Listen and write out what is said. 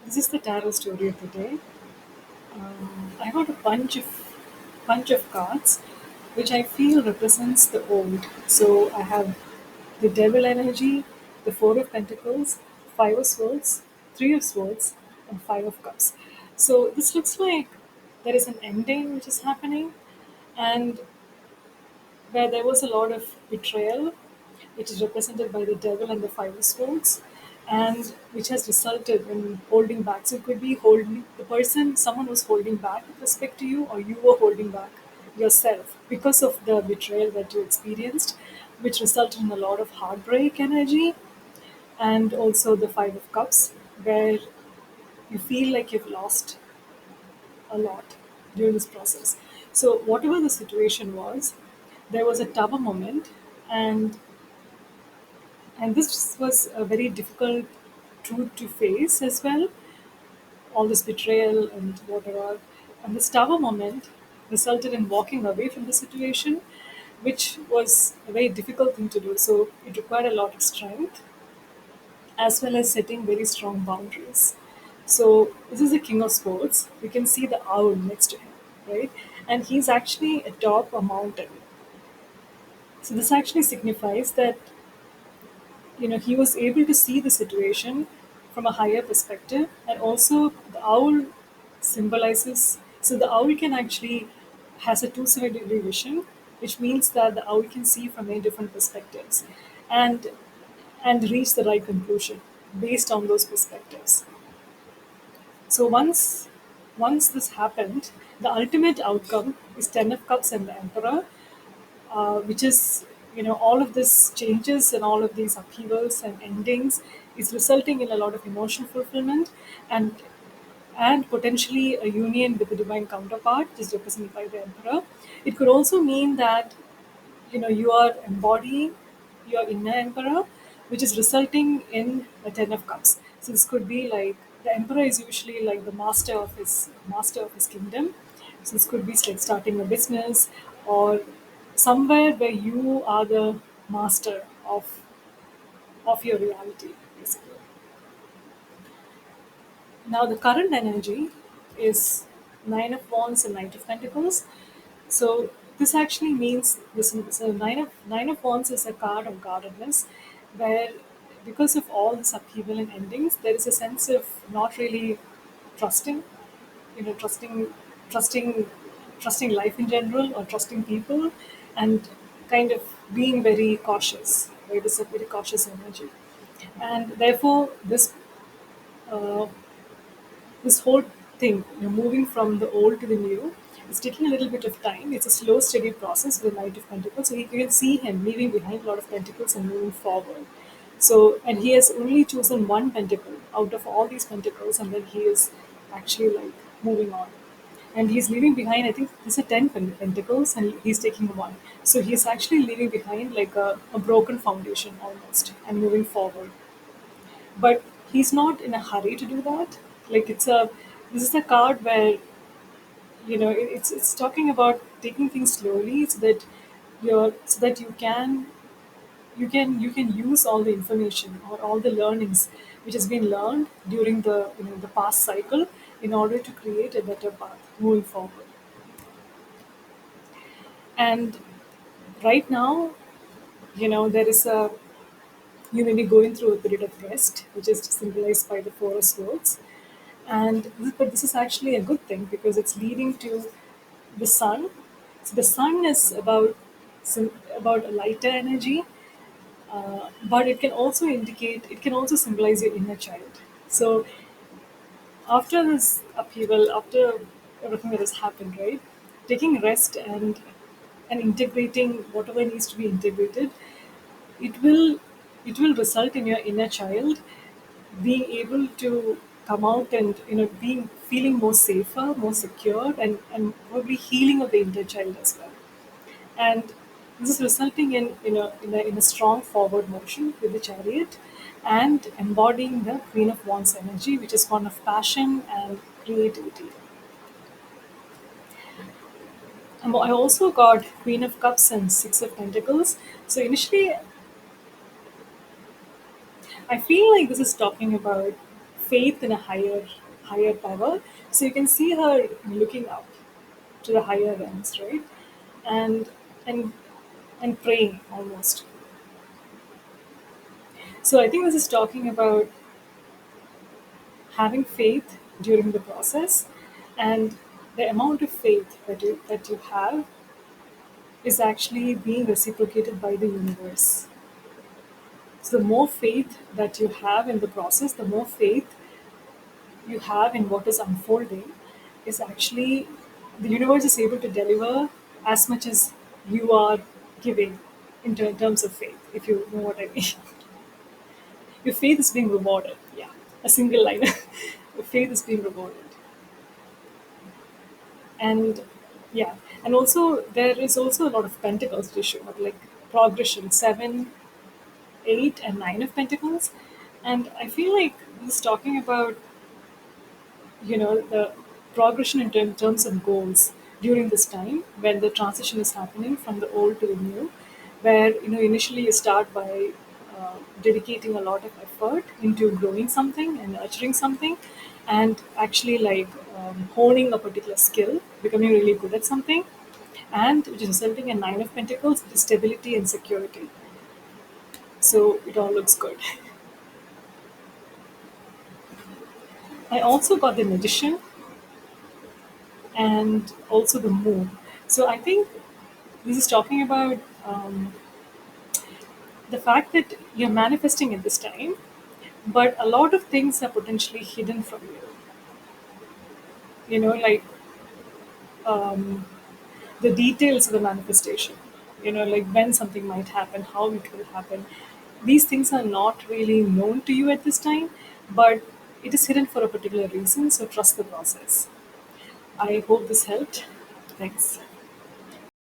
This is the tarot story of the day. I got a bunch of cards, which I feel represents the old. So I have the Devil energy, the Four of Pentacles, Five of Swords, Three of Swords, and Five of Cups. So this looks like there is an ending which is happening, and where there was a lot of betrayal, which is represented by the devil and the five of swords, and which has resulted in holding back. So it could be holding the person, someone was holding back with respect to you, or you were holding back yourself because of the betrayal that you experienced, which resulted in a lot of heartbreak energy, and also the five of cups, where you feel like you've lost a lot during this process. So, whatever the situation was, there was a tower moment, and this was a very difficult truth to face as well. All this betrayal and whatever, and this tower moment resulted in walking away from the situation, which was a very difficult thing to do. So, it required a lot of strength as well as setting very strong boundaries. So this is the king of sports. We can see the owl next to him, right? And he's actually atop a mountain. So this actually signifies that he was able to see the situation from a higher perspective, and also the owl symbolizes. So the owl can actually has a 270-degree vision, which means that the owl can see from many different perspectives, and reach the right conclusion based on those perspectives. So once this happened, the ultimate outcome is Ten of Cups and the Emperor, which is all of this changes and all of these upheavals and endings is resulting in a lot of emotional fulfillment, and potentially a union with the divine counterpart, which is represented by the Emperor. It could also mean that you are embodying your inner emperor, which is resulting in a ten of cups. So this could be like the emperor is usually like the master of his kingdom. So this could be like starting a business, or somewhere where you are the master of your reality, basically. Now, the current energy is Nine of Wands and Knight of Pentacles. So, this actually means this. So, Nine of Wands is a card of guardedness, where because of all this upheaval and endings, there is a sense of not really trusting, trusting, trusting life in general, or trusting people, and kind of being very cautious. Right, it's a very cautious energy, and therefore uh, this whole thing, moving from the old to the new, is taking a little bit of time. It's a slow, steady process with the Knight of Pentacles. So you can see him leaving behind a lot of pentacles and moving forward. So, and he has only chosen one pentacle out of all these pentacles, and then he is actually like moving on. And he's leaving behind, I think these are 10 pentacles, and he's taking one. So he's actually leaving behind like a broken foundation almost and moving forward, but he's not in a hurry to do that. Like this is a card where it's talking about taking things slowly, so that you can use all the information or all the learnings which has been learned during the past cycle, in order to create a better path moving forward. And right now, there is a you may be going through a period of rest, which is symbolized by the Four of Swords. But this is actually a good thing because it's leading to the sun. So the sun is about a lighter energy, but it can also symbolize your inner child. So after this upheaval, after everything that has happened, right, taking rest and integrating whatever needs to be integrated, it will it will result in your inner child being able to come out, and being feeling more safer, more secure, and probably healing of the inner child as well. And this is resulting in a strong forward motion with the chariot, and embodying the Queen of Wands energy, which is one of passion and creativity. I also got Queen of Cups and Six of Pentacles. So initially, I feel like this is talking about faith in a higher power. So you can see her looking up to the higher realms, right? And and and praying almost. So I think this is talking about having faith during the process, and the amount of faith that you have is actually being reciprocated by the universe. So the more faith that you have in the process, the more faith you have in what is unfolding, is actually the universe is able to deliver as much as you are giving in terms of faith, if you know what I mean. Your faith is being rewarded. Yeah, a single line. Your faith is being rewarded. And yeah, and also there is also a lot of pentacles to show up, like progression, 7, 8, and 9 of pentacles. And I feel like this is talking about, the progression in terms of goals during this time when the transition is happening from the old to the new, where initially you start by dedicating a lot of effort into growing something and nurturing something, and actually like honing a particular skill, becoming really good at something, and which is resulting in 9 of pentacles, stability and security. So it all looks good. I also got the magician and also the moon. So I think this is talking about the fact that you're manifesting at this time, but a lot of things are potentially hidden from you. Like um, the details of the manifestation. Like when something might happen, how it will happen. These things are not really known to you at this time, but it is hidden for a particular reason. So trust the process. I hope this helped. Thanks.